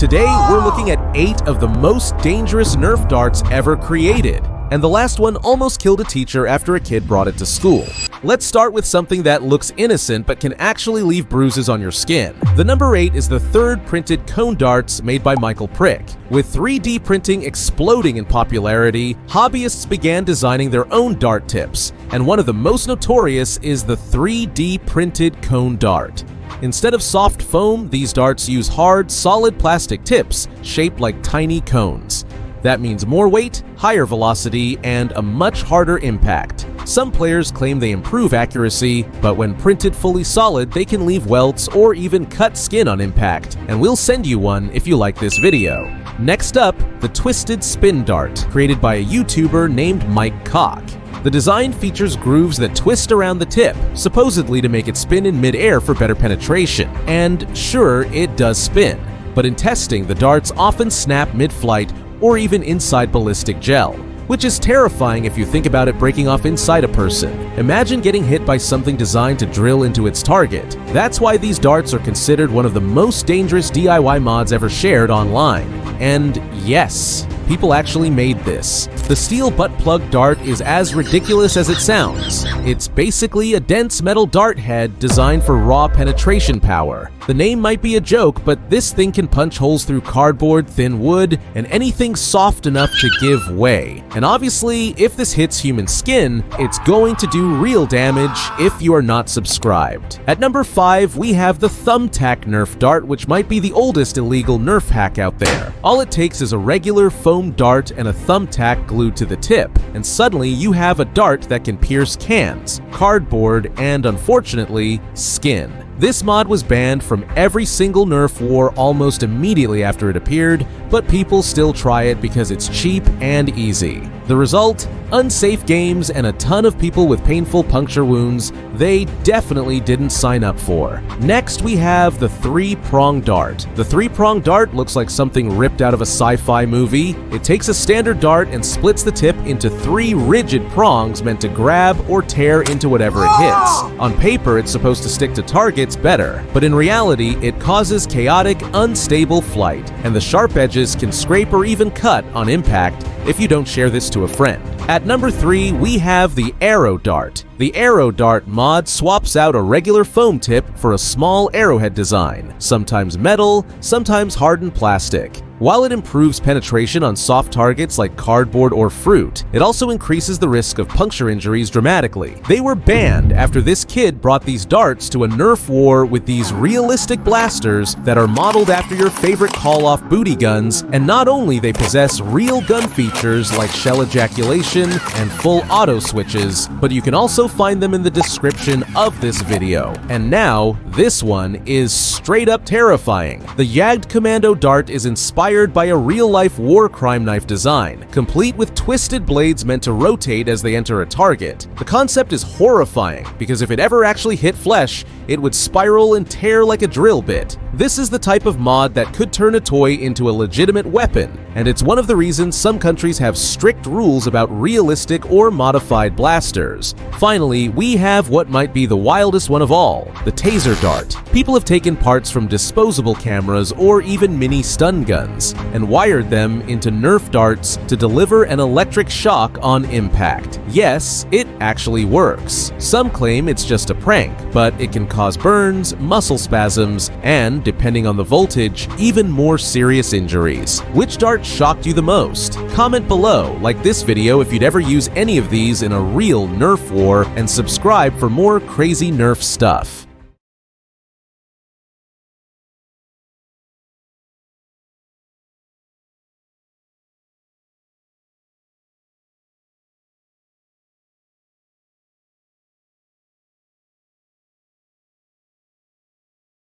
Today, we're looking at 8 of the most dangerous Nerf darts ever created. And the last one almost killed a teacher after a kid brought it to school. Let's start with something that looks innocent but can actually leave bruises on your skin. The number 8 is the third printed cone darts made by Michael Prick. With 3D printing exploding in popularity, hobbyists began designing their own dart tips, and one of the most notorious is the 3D printed cone dart. Instead of soft foam, these darts use hard, solid plastic tips shaped like tiny cones. That means more weight, higher velocity, and a much harder impact. Some players claim they improve accuracy, but when printed fully solid, they can leave welts or even cut skin on impact, and we'll send you one if you like this video. Next up, the Twisted Spin Dart, created by a YouTuber named Mike Cock. The design features grooves that twist around the tip, supposedly to make it spin in mid-air for better penetration. And sure, it does spin, but in testing, the darts often snap mid-flight or even inside ballistic gel, which is terrifying if you think about it breaking off inside a person. Imagine getting hit by something designed to drill into its target. That's why these darts are considered one of the most dangerous DIY mods ever shared online. And yes, people actually made this. The steel butt plug dart is as ridiculous as it sounds. It's basically a dense metal dart head designed for raw penetration power. The name might be a joke, but this thing can punch holes through cardboard, thin wood, and anything soft enough to give way. And obviously, if this hits human skin, it's going to do real damage if you are not subscribed. At number 5, we have the Thumbtack Nerf dart, which might be the oldest illegal Nerf hack out there. All it takes is a regular foam dart and a thumbtack glued to the tip, and suddenly you have a dart that can pierce cans, cardboard, and unfortunately, skin. This mod was banned from every single Nerf war almost immediately after it appeared, but people still try it because it's cheap and easy. The result? Unsafe games and a ton of people with painful puncture wounds they definitely didn't sign up for. Next, we have the 3-prong dart. The 3-prong dart looks like something ripped out of a sci-fi movie. It takes a standard dart and splits the tip into 3 rigid prongs meant to grab or tear into whatever it hits. On paper, it's supposed to stick to targets better, but in reality, it causes chaotic, unstable flight, and the sharp edges can scrape or even cut on impact if you don't share this to a friend. At number 3, we have the Arrow Dart. The Arrow Dart mod swaps out a regular foam tip for a small arrowhead design, sometimes metal, sometimes hardened plastic. While it improves penetration on soft targets like cardboard or fruit, it also increases the risk of puncture injuries dramatically. They were banned after this kid brought these darts to a Nerf war with these realistic blasters that are modeled after your favorite call-off booty guns, and not only they possess real gun features like shell ejaculation and full auto switches, but you can also find them in the description of this video. And now, this one is straight up terrifying. The Yagged Commando dart is inspired by a real-life war crime knife design, complete with twisted blades meant to rotate as they enter a target. The concept is horrifying, because if it ever actually hit flesh, it would spiral and tear like a drill bit. This is the type of mod that could turn a toy into a legitimate weapon, and it's one of the reasons some countries have strict rules about realistic or modified blasters. Finally, we have what might be the wildest one of all, the Taser Dart. People have taken parts from disposable cameras or even mini stun guns and wired them into Nerf darts to deliver an electric shock on impact. Yes, it actually works. Some claim it's just a prank, but it can cause burns, muscle spasms, and, depending on the voltage, even more serious injuries. Which dart shocked you the most? Comment below, like this video if you'd ever use any of these in a real Nerf war, and subscribe for more crazy Nerf stuff.